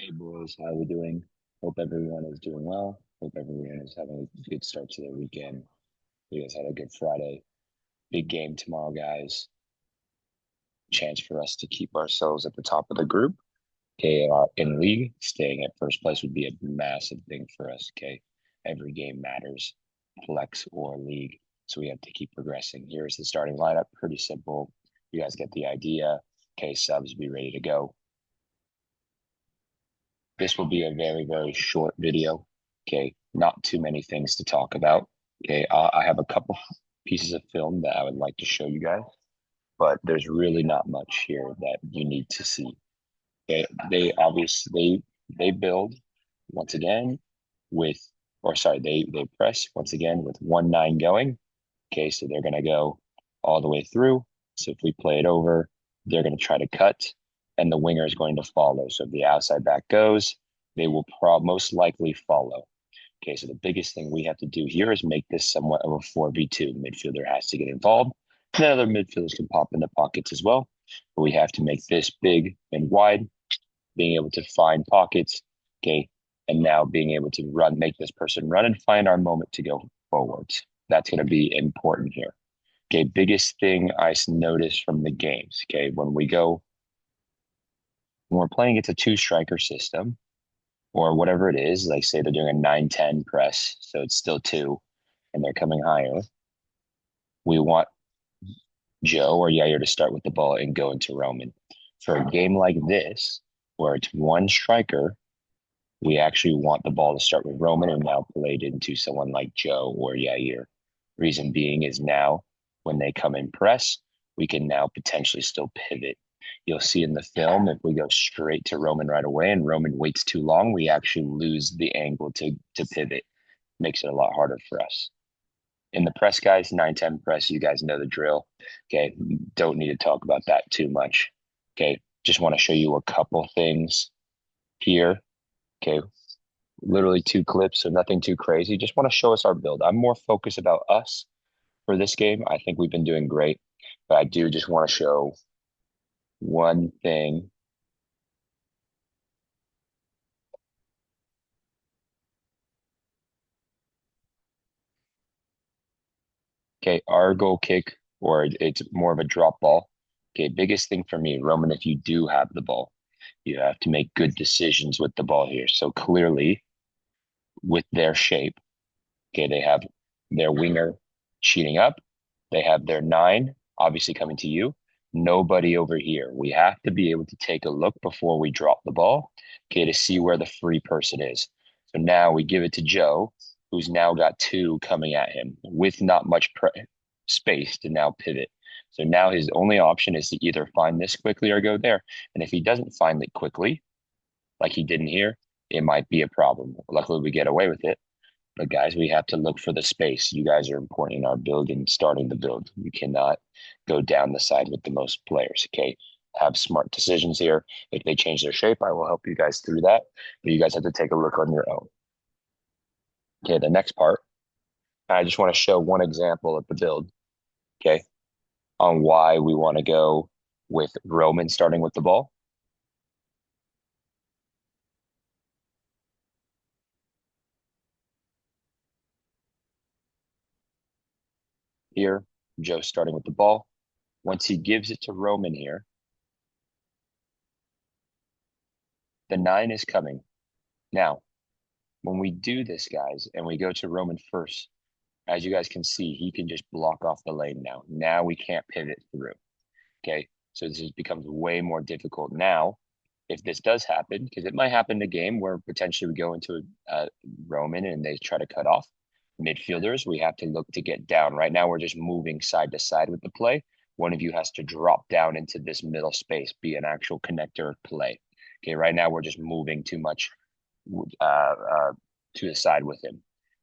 Hey boys, how are we doing? Hope everyone is doing well. Hope everyone is having a good start to their weekend. You guys had a good Friday. Big game tomorrow, guys. Chance for us to keep ourselves at the top of the group. Okay, in league, staying at first place would be a massive thing for us. Okay, every game matters, flex or league. So we have to keep progressing. Here's the starting lineup. Pretty simple. You guys get the idea. Okay, subs, be ready to go. This will be a very, very short video. Okay, not too many things to talk about. Okay, I have a couple pieces of film that I would like to show you guys, but there's really not much here that you need to see. They obviously they build once again with, or sorry, they press once again with 1-9 going. Okay, so they're gonna go all the way through. So if we play it over, they're gonna try to cut, and the winger is going to follow. So if the outside back goes, they will most likely follow. Okay, so the biggest thing we have to do here is make this somewhat of a 4v2. Midfielder has to get involved. And then other midfielders can pop in the pockets as well. But we have to make this big and wide, being able to find pockets. Okay, and now being able to run, make this person run and find our moment to go forwards. That's going to be important here. Okay, biggest thing I noticed from the games. Okay, when we're playing, it's a two striker system or whatever it is. Like say they're doing a 9-10 press, so it's still two, and they're coming higher. We want Joe or Yair to start with the ball and go into Roman. For a game like this, where it's one striker, we actually want the ball to start with Roman and now played into someone like Joe or Yair. Reason being is now when they come in press, we can now potentially still pivot. You'll see in the film if we go straight to Roman right away and Roman waits too long, we actually lose the angle to pivot. Makes it a lot harder for us. In the press, guys, 9-10 press, you guys know the drill. Okay. Don't need to talk about that too much. Okay. Just want to show you a couple things here. Okay, literally two clips, so nothing too crazy. Just want to show us our build. I'm more focused about us for this game. I think we've been doing great, but I do just want to show one thing. Okay, our goal kick, or it's more of a drop ball. Okay, biggest thing for me, Roman, if you do have the ball, you have to make good decisions with the ball here. So clearly, with their shape, okay, they have their winger cheating up. They have their nine obviously coming to you. Nobody over here. We have to be able to take a look before we drop the ball, okay, to see where the free person is. So now we give it to Joe, who's now got two coming at him with not much space to now pivot. So now his only option is to either find this quickly or go there. And if he doesn't find it quickly, like he didn't here, it might be a problem. Luckily, we get away with it. But guys, we have to look for the space. You guys are important in our build and starting the build. You cannot go down the side with the most players. Okay. Have smart decisions here. If they change their shape, I will help you guys through that. But you guys have to take a look on your own. Okay, the next part, I just want to show one example of the build, okay, on why we want to go with Roman starting with the ball. Here, Joe starting with the ball. Once he gives it to Roman here, the nine is coming. Now, when we do this, guys, and we go to Roman first, as you guys can see, he can just block off the lane now. Now we can't pivot through. Okay. So this becomes way more difficult now. If this does happen, because it might happen in a game where potentially we go into a Roman and they try to cut off midfielders, we have to look to get down. Right now, we're just moving side to side with the play. One of you has to drop down into this middle space, be an actual connector play. Okay, right now we're just moving too much uh, uh, to the side with him.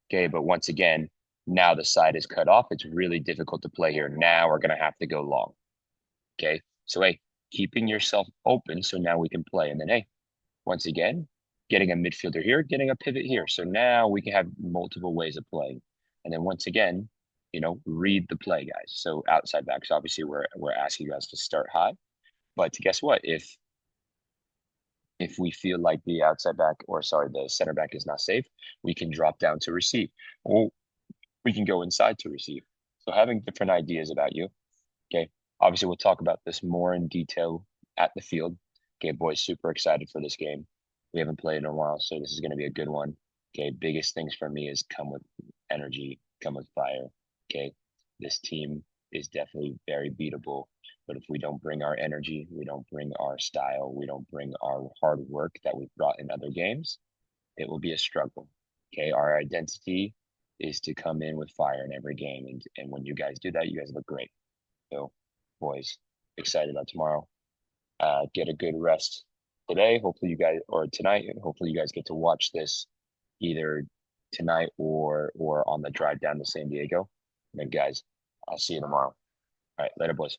Okay, but once again, now the side is cut off. It's really difficult to play here. Now we're going to have to go long. Okay, so hey, keeping yourself open so now we can play. And then hey, once again, getting a midfielder here, getting a pivot here. So now we can have multiple ways of playing. And then once again, read the play, guys. So outside backs, obviously we're asking you guys to start high. But guess what? If If we feel like the outside back, or sorry, the center back is not safe, we can drop down to receive, or we can go inside to receive. So having different ideas about you. Okay. Obviously, we'll talk about this more in detail at the field. Okay, boys, super excited for this game. We haven't played in a while, so this is going to be a good one. Okay, biggest things for me is come with energy, come with fire. Okay, this team is definitely very beatable, but if we don't bring our energy, we don't bring our style, we don't bring our hard work that we've brought in other games, it will be a struggle. Okay, our identity is to come in with fire in every game, and when you guys do that, you guys look great. So, boys, excited about tomorrow. Get a good rest today. Hopefully, you guys, or tonight. Hopefully, you guys get to watch this either tonight or on the drive down to San Diego. And then, guys, I'll see you tomorrow. All right, later, boys.